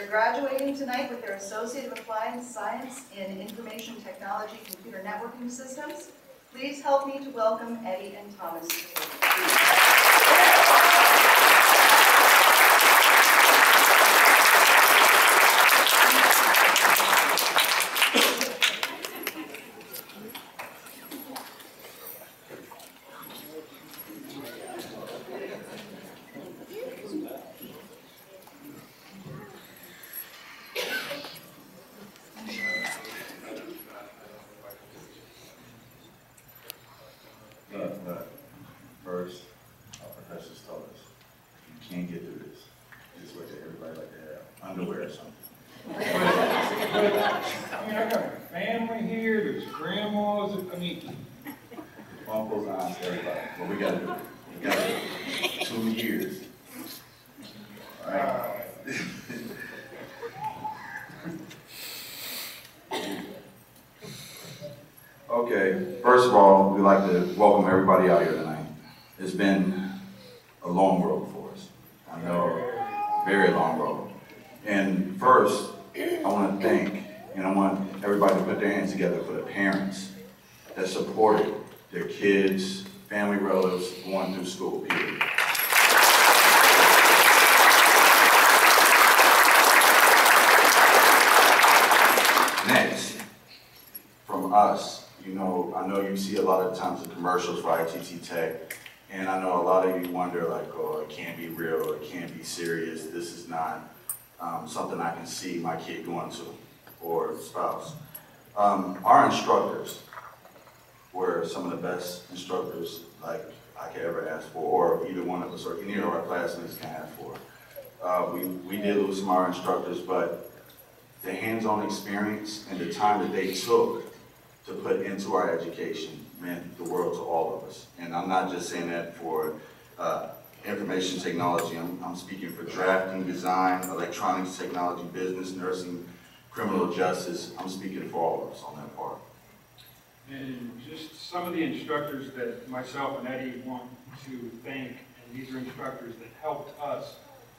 graduating tonight with their Associate of Applied Science in Information Technology Computer Networking Systems. Please help me to welcome Eddie and Thomas. First, our professors told us, you can't get through this. Just what everybody like to have, underwear or something. I got family here, there's grandmas, Uncles, aunts, everybody. What we gotta do? We gotta do 2 years. All right. Okay, first of all, we'd like to welcome everybody out here tonight. It's been a long road for us. I know, very long road. And first, I want to thank, and I want everybody to put their hands together for the parents that supported their kids, family relatives going through school, period. Next, from us, I know you see a lot of times the commercials for ITT Tech, and I know a lot of you wonder, like, oh, it can't be real, it can't be serious, this is not something I can see my kid going to, or spouse. Our instructors were some of the best instructors like I could ever ask for, or either one of us, or any of our classmates can ask for. We did lose some of our instructors, but the hands-on experience and the time that they took to put into our education meant the world to all of us. And I'm not just saying that for information technology, I'm speaking for drafting, design, electronics, technology, business, nursing, criminal justice. I'm speaking for all of us on that part. and just some of the instructors that myself and Eddie want to thank, and these are instructors that helped us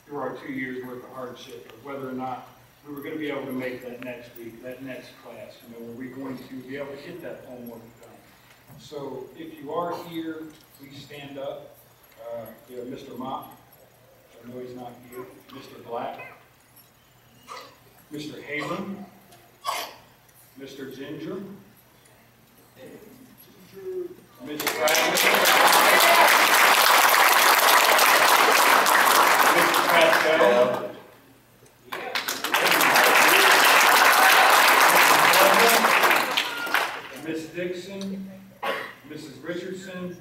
through our 2 years worth of hardship, of whether or not we were going to be able to make that next week, that next class. Were we going to be able to get that homework done? So if you are here, please stand up. We have Mr. Mock, I know he's not here, Mr. Black, Mr. Haven, Mr. Ginger, Mr. Bradley, Mr. Pascal, Miss Dixon, Mrs. Richardson,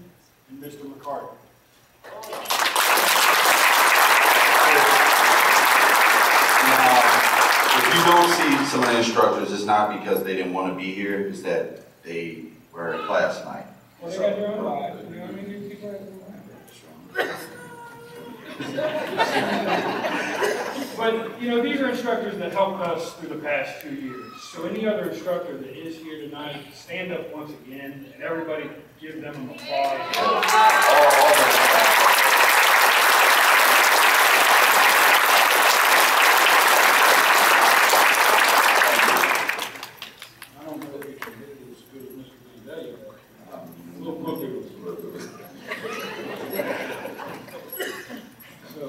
and Mr. McCarthy. Now, if you don't see some of the instructors, it's not because they didn't want to be here, it's that they were in class tonight. Well, they got their own lives. You know what I mean? These people have their own lives. But, these are instructors that helped us through the past 2 years. So any other instructor that is here tonight, stand up once again, and everybody give them an applause. I don't know if we can hit it as good as Mr. Day, but we'll do it. So,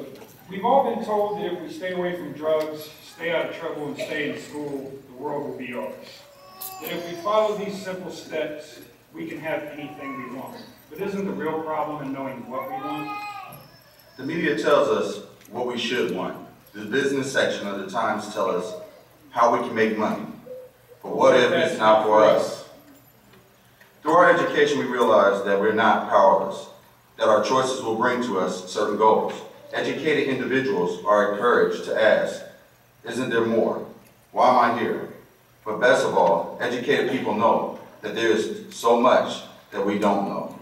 we've all been told that if we stay away from drugs, stay out of trouble, and stay in school, the world will be ours. That if we follow these simple steps, we can have anything we want. But isn't the real problem in knowing what we want? The media tells us what we should want. The business section of the Times tell us how we can make money. But what if it's not for us? Through our education, we realize that we're not powerless, that our choices will bring to us certain goals. Educated individuals are encouraged to ask, isn't there more? Why am I here? But best of all, educated people know that there is so much that we don't know.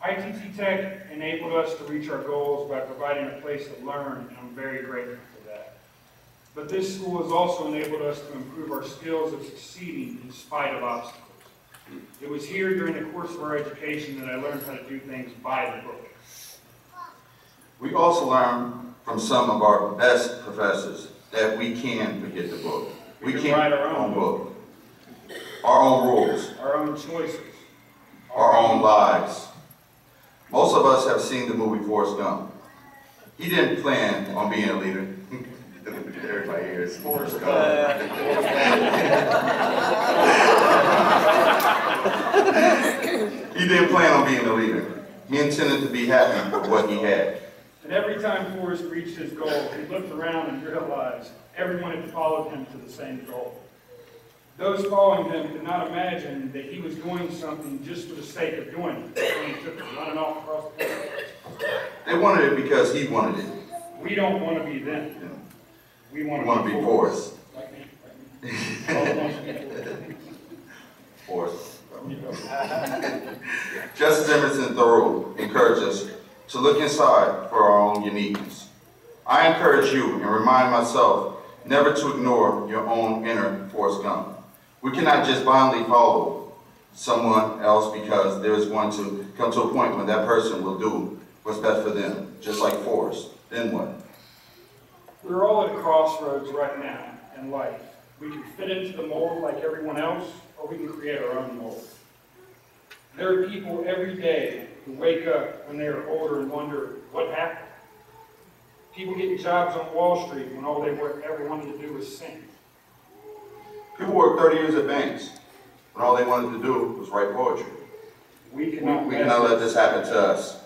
ITT Tech enabled us to reach our goals by providing a place to learn, and I'm very grateful for that. But this school has also enabled us to improve our skills of succeeding in spite of obstacles. It was here during the course of our education that I learned how to do things by the book. We also learned from some of our best professors that we can forget the book. We can write our own book. Our own rules. Our own choices. Our own lives. Most of us have seen the movie Forrest Gump. He didn't plan on being a leader. Everybody here is Forrest Gump. He didn't plan on being a leader. He intended to be happy with what he had. And every time Forrest reached his goal, he looked around and realized everyone had followed him to the same goal. Those following him could not imagine that he was doing something just for the sake of doing it. When he took it running off across the field. They wanted it because he wanted it. We don't want to be them. We want to be Forrest. Like me. All wants to be Forrest. Justice Emerson Thoreau encouraged us to look inside for our own uniqueness. I encourage you and remind myself never to ignore your own inner Forrest Gump. We cannot just blindly follow someone else because there is going to come to a point when that person will do what's best for them, just like Forrest. Then what? We're all at a crossroads right now in life. We can fit into the mold like everyone else, or we can create our own mold. There are people every day who wake up when they are older and wonder, what happened? People getting jobs on Wall Street when all they ever wanted to do was sing. People worked 30 years at banks when all they wanted to do was write poetry. We cannot let this happen to us.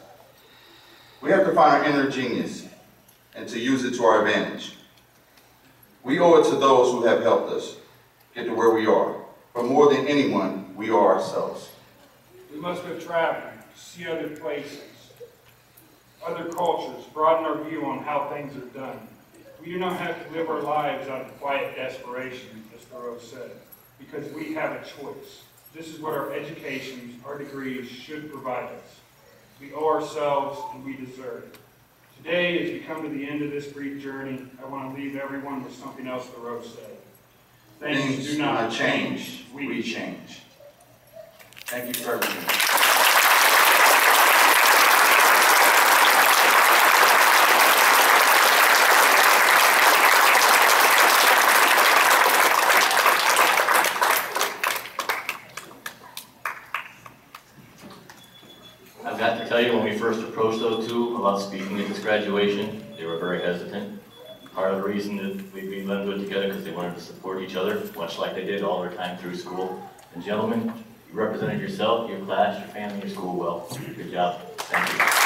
We have to find our inner genius and to use it to our advantage. We owe it to those who have helped us get to where we are. But more than anyone, we are ourselves. We must go traveling, see other places, other cultures, broaden our view on how things are done. We do not have to live our lives out of quiet desperation, as Thoreau said, because we have a choice. This is what our educations, our degrees should provide us. We owe ourselves and we deserve it. Today, as we come to the end of this brief journey, I want to leave everyone with something else Thoreau said. Things do not change, we change. Thank you for everything. I've got to tell you, when we first approached those two about speaking at this graduation, they were very hesitant. Part of the reason that we blended good together because they wanted to support each other, much like they did all their time through school. And gentlemen, you represented yourself, your class, your family, your school well. Good job. Thank you.